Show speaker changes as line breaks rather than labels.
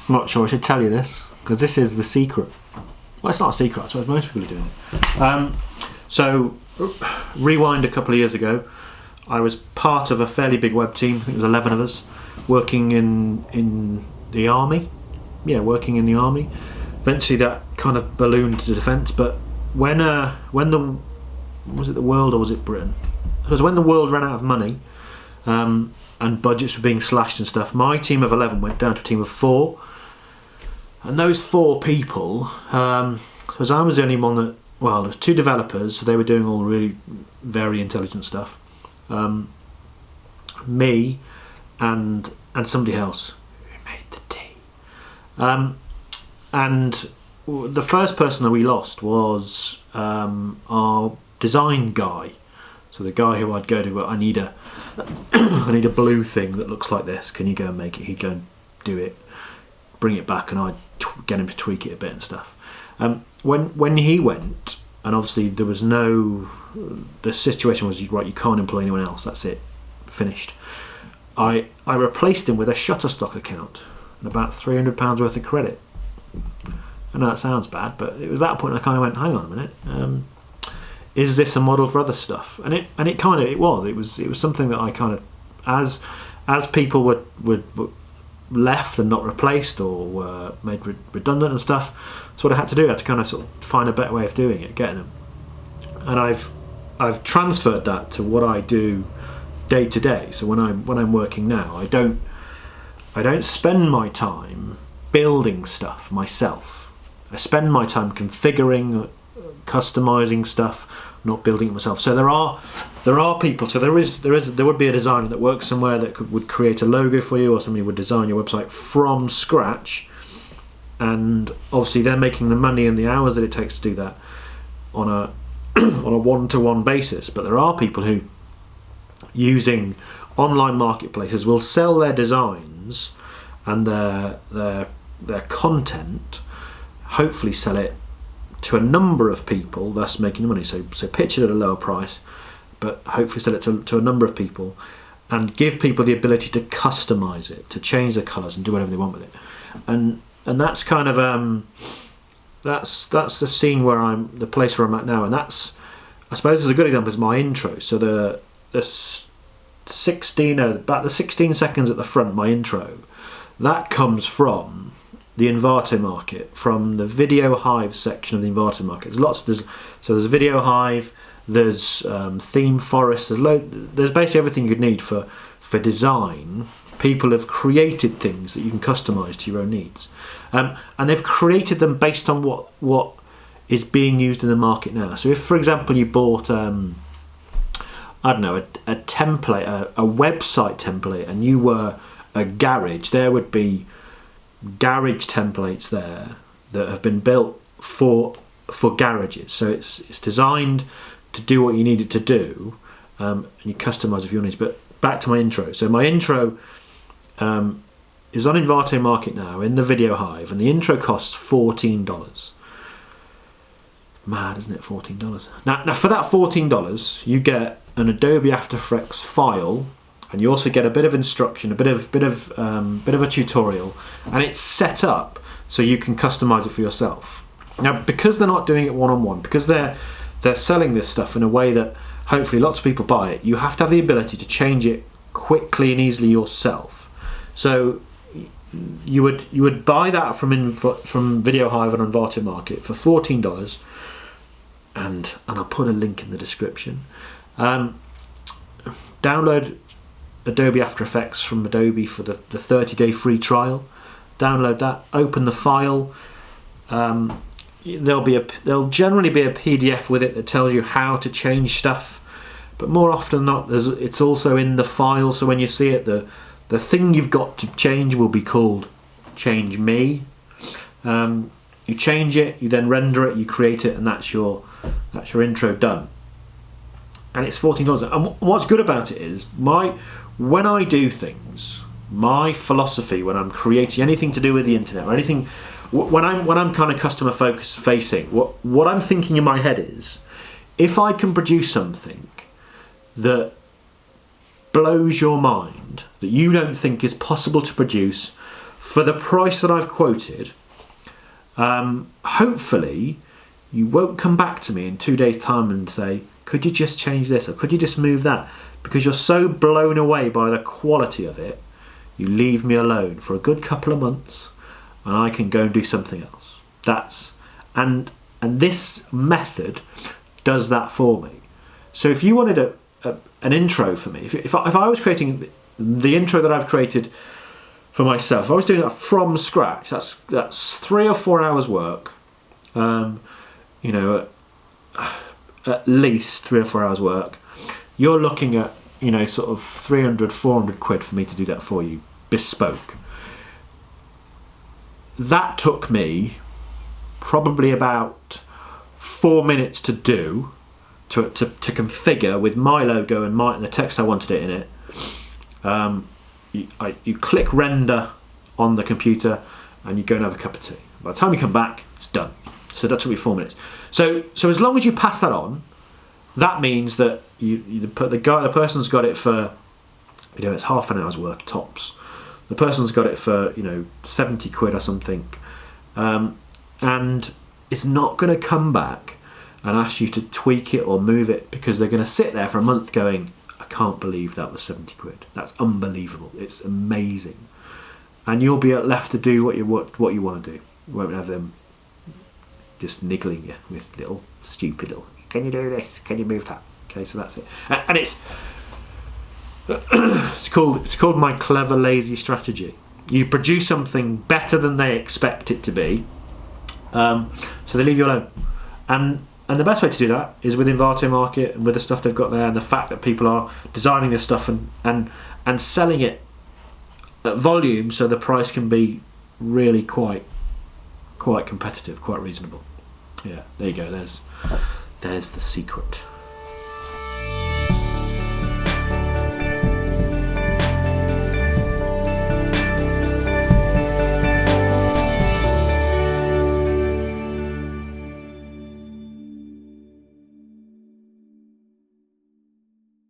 I'm not sure I should tell you this, because this is the secret. Well, it's not a secret, I suppose most people are doing it. So, rewind a couple of years ago, I was part of a fairly big web team, I think it was 11 of us, working in the army. Yeah, working in the army. Eventually that kind of ballooned to defence, but when the... Was it the world or was it Britain? It was when the world ran out of money, and budgets were being slashed and stuff, my team of 11 went down to a team of 4. And those 4 people, because I was the only one that... Well, there was 2 developers, so they were doing all really very intelligent stuff. Me and somebody else who made the tea. And the first person that we lost was our design guy. So the guy who I'd go to, well, I need a blue thing that looks like this. Can you go and make it? He'd go and do it, bring it back, and I'd get him to tweak it a bit and stuff. When he went, and obviously there was no... The situation was, right, you can't employ anyone else. That's it, finished. I replaced him with a Shutterstock account and about £300 worth of credit. I know that sounds bad, but it was that point I kind of went, hang on a minute, is this a model for other stuff? And it kind of it was something that I kind of, as people were left and not replaced or were made redundant and stuff, so what I had to do, I had to kind of sort of find a better way of doing it, getting them. And I've transferred that to what I do day to day. So when I'm working now, I don't spend my time building stuff myself. I spend my time configuring, customizing stuff, not building it myself. So there are people. So there would be a designer that works somewhere that would create a logo for you, or somebody would design your website from scratch. And obviously they're making the money and the hours that it takes to do that on a one-to-one basis. But there are people who, using online marketplaces, will sell their designs and their content, hopefully sell it to a number of people, thus making money. So pitch it at a lower price, but hopefully sell it to a number of people, and give people the ability to customize it, to change the colours and do whatever they want with it. And that's kind of that's the scene where the place where I'm at now, and that's, I suppose, is a good example is my intro. So the 16 seconds at the front, my intro, that comes from the Envato Market, from the Video Hive section of the Envato Market. There's Video Hive, there's Theme Forest, there's basically everything you could need for design. People have created things that you can customise to your own needs, and they've created them based on what is being used in the market now. So if, for example, you bought I don't know, a template, a website template, and you were a garage, there would be garage templates there that have been built for garages. So it's designed to do what you need it to do, and you customise it for your needs. But back to my intro. So my intro is on Envato Market now in the Video Hive, and the intro costs $14. Mad, isn't it? $14. Now for that $14, you get an Adobe After Effects file, and you also get a bit of instruction, a bit of a tutorial, and it's set up so you can customize it for yourself. Now, because they're not doing it one-on-one, because they're selling this stuff in a way that hopefully lots of people buy it, you have to have the ability to change it quickly and easily yourself. So you would buy that from Video Hive and Envato Market for $14, and I'll put a link in the description. Download Adobe After Effects from Adobe for the 30-day free trial. Download that, open the file. There'll generally be a PDF with it that tells you how to change stuff, but more often than not, it's also in the file. So when you see it, the thing you've got to change will be called Change Me. You change it, you then render it, you create it, and that's your intro done. And it's $14. And what's good about it is when I do things, my philosophy when I'm creating anything to do with the internet or anything, when I'm kind of customer facing, what I'm thinking in my head is, if I can produce something that blows your mind, that you don't think is possible to produce for the price that I've quoted, hopefully you won't come back to me in 2 days' time and say, could you just change this or could you just move that? Because you're so blown away by the quality of it, you leave me alone for a good couple of months and I can go and do something else. And this method does that for me. So if you wanted an intro for me, if I was creating the intro that I've created for myself, if I was doing it from scratch, that's 3 or 4 hours work, at least 3 or 4 hours work. You're looking at, sort of 300, 400 quid for me to do that for you, bespoke. That took me probably about 4 minutes to do, to configure with my logo and the text I wanted it in it. You click render on the computer and you go and have a cup of tea. By the time you come back, it's done. So that took me 4 minutes. So as long as you pass that on, that means that the person's got it for, it's half an hour's work tops. The person's got it for 70 quid or something, and it's not going to come back and ask you to tweak it or move it, because they're going to sit there for a month going, I can't believe that was 70 quid. That's unbelievable. It's amazing. And you'll be left to do what you want to do. You won't have them just niggling you with little stupid little, can you do this? Can you move that? Okay, so that's it. And it's called my clever lazy strategy. You produce something better than they expect it to be, so they leave you alone. And the best way to do that is with Envato Market and with the stuff they've got there, and the fact that people are designing this stuff and selling it at volume, so the price can be really quite competitive, quite reasonable. Yeah, there you go. There's the secret.